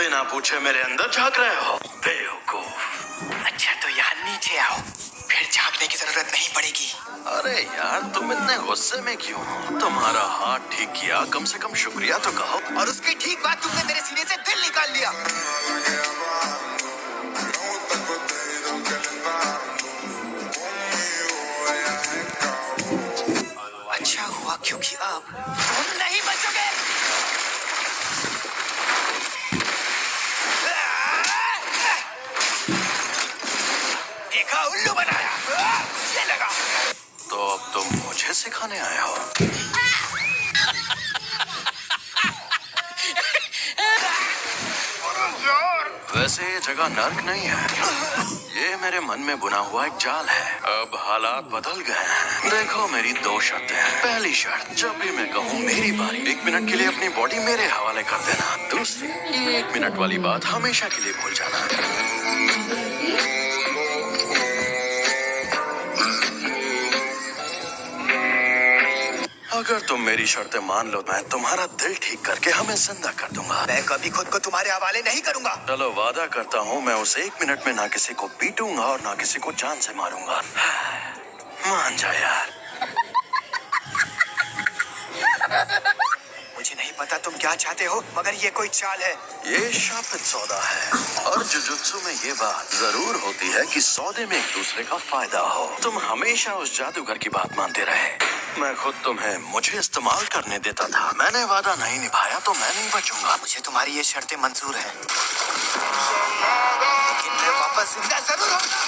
बिना पूछे मेरे अंदर झांक रहे हो बेवकूफ। अच्छा तो यहाँ नीचे आओ, फिर झांकने की जरूरत नहीं पड़ेगी। अरे यार तुम इतने गुस्से में क्यों हो? तुम्हारा हाथ ठीक किया, कम से कम शुक्रिया तो कहो। और उसकी ठीक बात तुमने मेरे सीने से दिल निकाल लिया। अच्छा हुआ क्योंकि अब तुम नहीं बचोगे। देखा, उल्लू बनाया। ये लगा। तो अब तुम मुझे सिखाने आए हो? वैसे ये जगह नर्क नहीं है, ये मेरे मन में बुना हुआ एक जाल है। अब हालात बदल गए हैं। देखो मेरी दो शर्तें हैं। पहली शर्त, जब भी मैं कहूँ मेरी बारी, 1 मिनट के लिए अपनी बॉडी मेरे हवाले कर देना। दूसरी, ये 1 मिनट वाली बात हमेशा के लिए भूल जाना। अगर तुम मेरी शर्तें मान लो, मैं तुम्हारा दिल ठीक करके हमें जिंदा कर दूंगा। मैं कभी खुद को तुम्हारे हवाले नहीं करूंगा। चलो वादा करता हूँ, मैं उस 1 मिनट में ना किसी को पीटूंगा और ना किसी को जान से मारूंगा। मान जा यार। मुझे नहीं पता तुम क्या चाहते हो, मगर ये कोई चाल है। ये शापित सौदा है और जुजुत्सु में ये बात जरूर होती है कि सौदे में एक दूसरे का फायदा हो। तुम हमेशा उस जादूगर की बात मानते रहे। मैं खुद तुम्हें मुझे इस्तेमाल करने देता था। मैंने वादा नहीं निभाया तो मैं नहीं बचूंगा। मुझे तुम्हारी ये शर्तें मंजूर हैं, लेकिन मैं वापस जिंदा जरूर होऊंगा।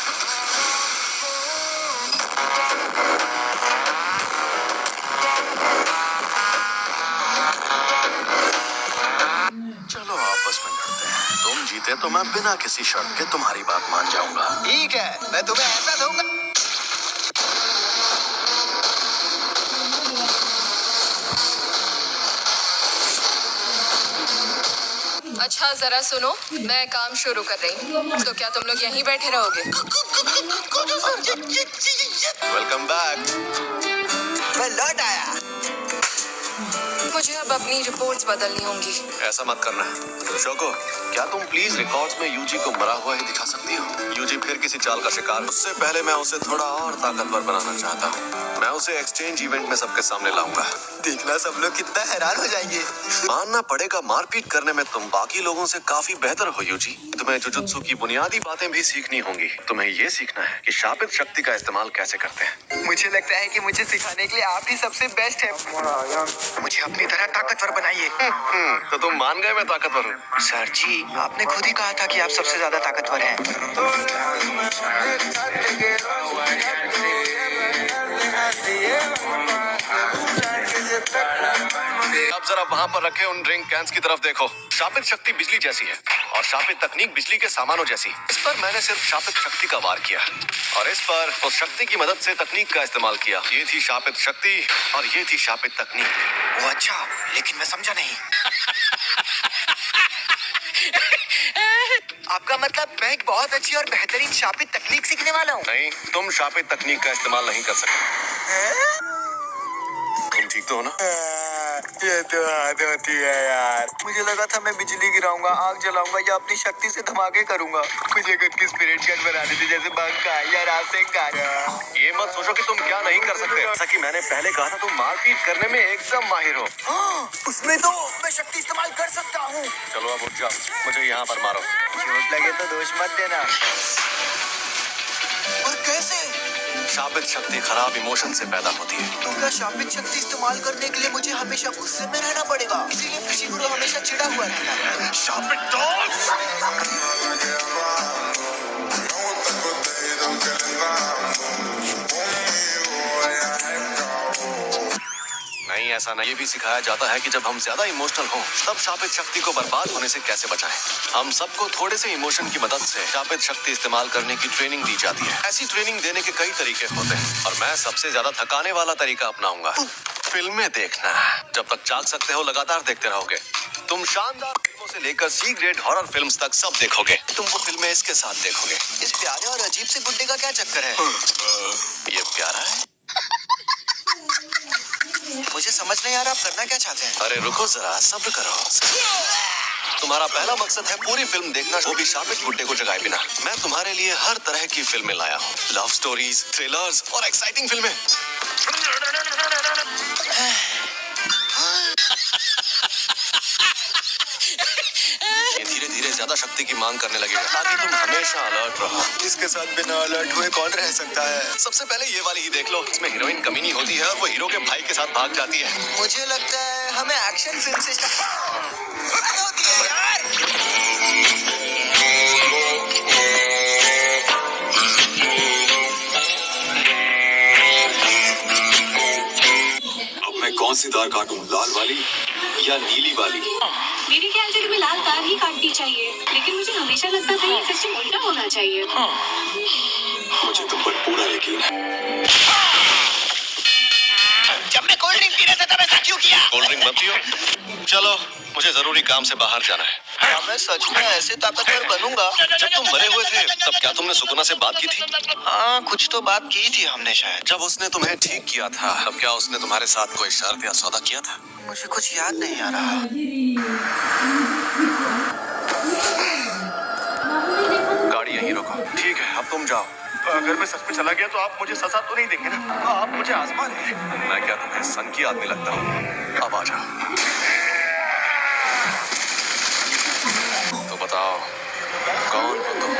चलो आपस में लड़ते हैं। तुम जीते तो मैं बिना किसी शर्त के तुम्हारी बात मान जाऊंगा। ठीक है, मैं तुम्हें ऐसा दूंगा। अच्छा जरा सुनो, मैं काम शुरू कर रही हूँ, तो क्या तुम लोग यहीं बैठे रहोगे? Welcome back. मैं लौट आया। मुझे अब अपनी रिपोर्ट्स बदलनी होंगी। ऐसा मत करना। शोको, क्या तुम प्लीज रिकॉर्ड्स में यूजी को मरा हुआ ही दिखा सकती हो? यूजी फिर किसी चाल का शिकार। उससे पहले मैं उसे थोड़ा और ताकतवर बनाना चाहता हूँ। मैं उसे एक्सचेंज इवेंट में सबके सामने लाऊंगा। देखना सब लोग कितना हैरान हो जाएंगे। मानना पड़ेगा, मारपीट करने में तुम बाकी लोगों से काफी बेहतर हो यूजी। तुम्हें जुजुत्सु की बुनियादी बातें भी सीखनी होंगी। तुम्हें ये सीखना है कि शापित शक्ति का इस्तेमाल कैसे करते हैं। मुझे लगता है कि मुझे सिखाने के लिए आप ही सबसे बेस्ट है। मुझे अपनी तरह ताकतवर बनाइए। तो तुम मान गए मैं ताकतवर हूँ? सर जी, आपने खुद ही कहा था कि आप सबसे ज्यादा ताकतवर हैं। अब जरा वहाँ पर रखे उन ड्रिंक कैंस की तरफ देखो। शापित शक्ति बिजली जैसी है और शापित तकनीक बिजली के सामानों जैसी। इस पर मैंने सिर्फ शापित शक्ति का वार किया और इस पर उस शक्ति की मदद से तकनीक का इस्तेमाल किया। ये थी शापित शक्ति और ये थी शापित तकनीक। वो अच्छा, लेकिन मैं समझा नहीं। आपका मतलब मैं एक बहुत अच्छी और बेहतरीन शापित तकनीक सीखने वाला हूँ? नहीं, तुम शापित तकनीक का इस्तेमाल नहीं कर सकते। तुम ठीक तो हो ना? ये तो हद होती है यार। मुझे लगा था मैं बिजली गिराऊंगा, आग जलाऊंगा या अपनी शक्ति से धमाके करूंगा। मुझे खुद की स्पिरिट गन बनानी थी, जैसे बंक का या रास्ते का। ये मत सोचो कि तुम क्या नहीं कर सकते। जैसा कि मैंने पहले कहा था, तुम मारपीट करने में एकदम माहिर हो। उसमें तो मैं शक्ति इस्तेमाल कर सकता हूँ। चलो अब उठ जाओ, मुझे यहाँ पर मारो। चोट लगे तो दोष मत देना। और कैसे? शापित शक्ति खराब इमोशन से पैदा होती है। तो क्या शापित शक्ति इस्तेमाल करने के लिए मुझे हमेशा गुस्से में रहना पड़ेगा? इसीलिए फिशिगुरो हमेशा चिढ़ा हुआ रहता है। शापित डॉग्स! नहीं, ऐसा नहीं। ये भी सिखाया जाता है कि जब हम ज्यादा इमोशनल हों, तब शापित शक्ति को बर्बाद होने से कैसे बचाएं। हम सबको थोड़े से इमोशन की मदद से शापित शक्ति इस्तेमाल करने की ट्रेनिंग दी जाती है। ऐसी ट्रेनिंग देने के कई तरीके होते हैं और मैं सबसे ज्यादा थकाने वाला तरीका अपनाऊंगा। फिल्में देखना। जब तक चाल सकते हो लगातार देखते रहोगे। तुम शानदार फिल्मों से लेकर सी ग्रेड हॉरर फिल्म्स तक सब देखोगे। तुम वो फिल्में इसके साथ देखोगे। इस प्यारे और अजीब से गुड्डे का क्या चक्कर है? ये प्यारा है। मुझे समझ नहीं आ रहा आप करना क्या चाहते हैं। अरे रुको जरा, सब्र करो। तुम्हारा पहला मकसद है पूरी फिल्म देखना, वो भी शापित गुड्डे को जगाए बिना। मैं तुम्हारे लिए हर तरह की फिल्में लाया हूँ, लव स्टोरीज, थ्रिलर्स और एक्साइटिंग फिल्में। ये धीरे धीरे ज्यादा शक्ति की मांग करने लगेगा ताकि तुम हमेशा अलर्ट रहो। इसके साथ बिना अलर्ट हुए कौन रह सकता है? सबसे पहले ये वाली ही देख लो, इसमें हीरोइन कमीनी होती है और वो हीरो के भाई के साथ भाग जाती है। मुझे लगता है हमें एक्शन फिल्म से होती है यार। अब मैं कौन सी दार काटूं, लाल वाली या नीली वाली? मेरे ख्याल से तुम्हें लाल तार ही काटनी चाहिए, लेकिन मुझे हमेशा लगता था ये सिस्टम उल्टा होना चाहिए। मुझे तुम पर पूरा यकीन है। जब मैं कोल्ड ड्रिंक पी रहा था तब ऐसा क्यों किया? कोल्ड ड्रिंक मत पियो। चलो, मुझे जरूरी काम से बाहर जाना है। क्या मैं सच में ऐसे ताकतवर बनूंगा? जब तुम मरे हुए थे तब क्या तुमने सुकुना से बात की थी? हाँ, कुछ तो बात की थी हमने शायद। जब उसने तुम्हें ठीक किया था तब क्या उसने तुम्हारे साथ कोई शर्त या सौदा किया था? मुझे कुछ याद नहीं आ रहा। गाड़ी यहीं रोको। ठीक है, अब तुम जाओ। अगर मैं सच में चला गया तो आप मुझे सजा तो नहीं देंगे ना? आप मुझे आजमा लेंगे। मैं क्या तुम्हें सन की आदमी लगता हूँ? अब आ जाओ। तो बताओ, कौन हो तुम?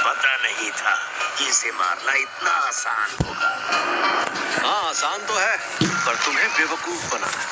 पता नहीं था कि इसे मारना इतना आसान होगा। हाँ, आसान तो है, पर तुम्हें बेवकूफ बनाना।